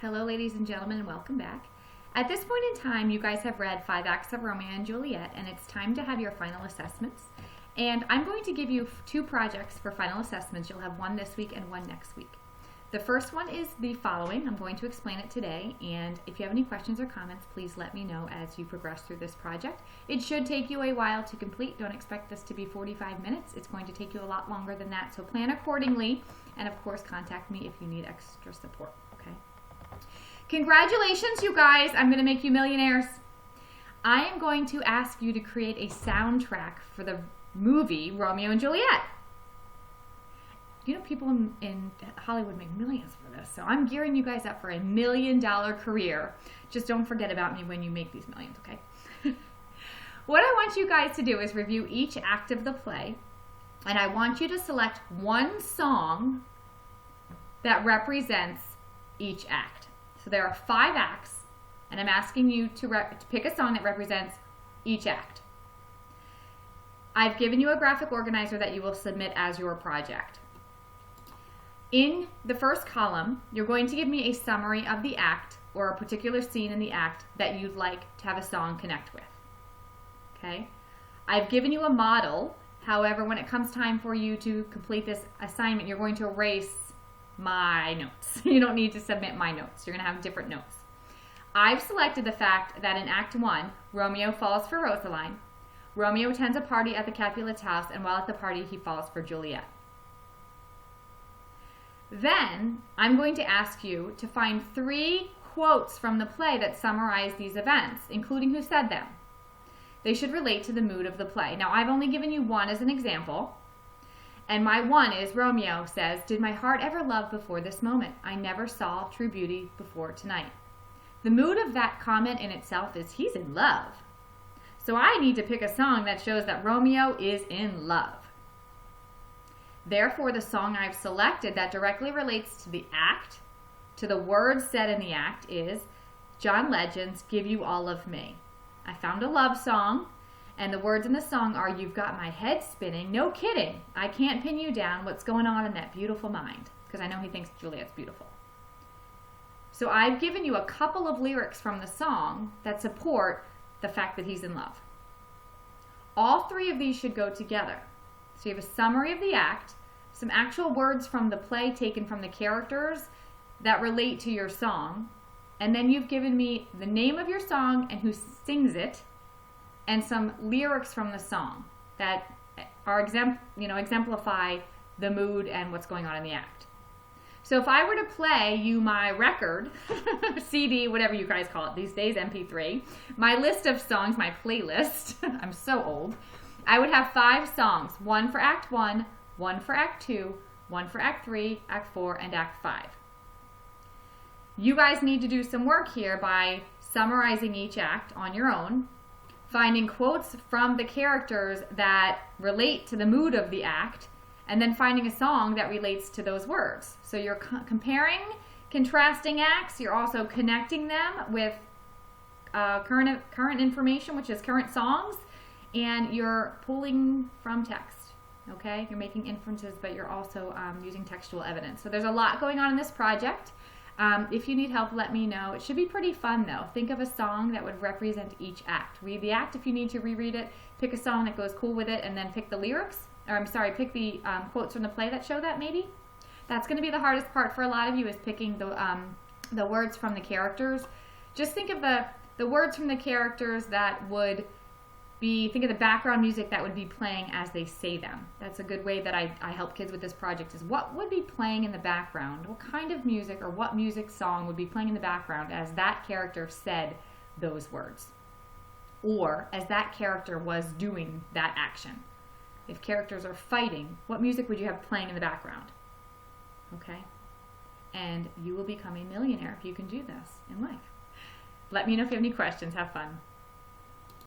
Hello, ladies and gentlemen, and welcome back. At this point in time, you guys have read 5 Acts of Romeo and Juliet, and it's time to have your final assessments. And I'm going to give you 2 projects for final assessments. You'll have one this week and one next week. The first one is the following. I'm going to explain it today, and if you have any questions or comments, please let me know as you progress through this project. It should take you a while to complete. Don't expect this to be 45 minutes. It's going to take you a lot longer than that, so plan accordingly, and of course, contact me if you need extra support, okay? Congratulations, you guys. I'm going to make you millionaires. I am going to ask you to create a soundtrack for the movie Romeo and Juliet. You know, people in Hollywood make millions for this, so I'm gearing you guys up for a $1 million career. Just don't forget about me when you make these millions, okay? What I want you guys to do is review each act of the play, and I want you to select one song that represents each act. So there are 5 acts, and I'm asking you to pick a song that represents each act. I've given you a graphic organizer that you will submit as your project. In the first column, you're going to give me a summary of the act or a particular scene in the act that you'd like to have a song connect with. Okay? I've given you a model. However, when it comes time for you to complete this assignment, you're going to erase my notes. You don't need to submit my notes. You're going to have different notes. I've selected the fact that in Act 1, Romeo falls for Rosaline. Romeo attends a party at the Capulets' house, and while at the party, he falls for Juliet. Then, I'm going to ask you to find 3 quotes from the play that summarize these events, including who said them. They should relate to the mood of the play. Now, I've only given you one as an example. And my one is, Romeo says, "Did my heart ever love before this moment? I never saw true beauty before tonight." The mood of that comment in itself is he's in love. So I need to pick a song that shows that Romeo is in love. Therefore, the song I've selected that directly relates to the act, to the words said in the act, is John Legend's "Give You All of Me." I found a love song. And the words in the song are, "You've got my head spinning. No kidding. I can't pin you down. What's going on in that beautiful mind?" Because I know he thinks Juliet's beautiful. So I've given you a couple of lyrics from the song that support the fact that he's in love. All 3 of these should go together. So you have a summary of the act, some actual words from the play taken from the characters that relate to your song, and then you've given me the name of your song and who sings it, and some lyrics from the song that are exemplify the mood and what's going on in the act. So if I were to play you my record, CD, whatever you guys call it these days, MP3, my list of songs, my playlist, I'm so old, I would have 5 songs, 1 for Act 1, 1 for Act 2, 1 for Act 3, Act 4, and Act 5. You guys need to do some work here by summarizing each act on your own, finding quotes from the characters that relate to the mood of the act, and then finding a song that relates to those words. So you're comparing, contrasting acts. You're also connecting them with current information, which is current songs, and you're pulling from text. Okay? You're making inferences, but you're also using textual evidence. So there's a lot going on in this project. If you need help, let me know. It should be pretty fun, though. Think of a song that would represent each act. Read the act if you need to reread it. Pick a song that goes cool with it, and then pick the lyrics. Or pick the quotes from the play that show that, maybe. That's going to be the hardest part for a lot of you, is picking the words from the characters. Just think of the words from the characters that would think of the background music that would be playing as they say them. That's a good way that I help kids with this project, is what would be playing in the background? What kind of music or what music song would be playing in the background as that character said those words? Or as that character was doing that action? If characters are fighting, what music would you have playing in the background? Okay? And you will become a millionaire if you can do this in life. Let me know if you have any questions. Have fun.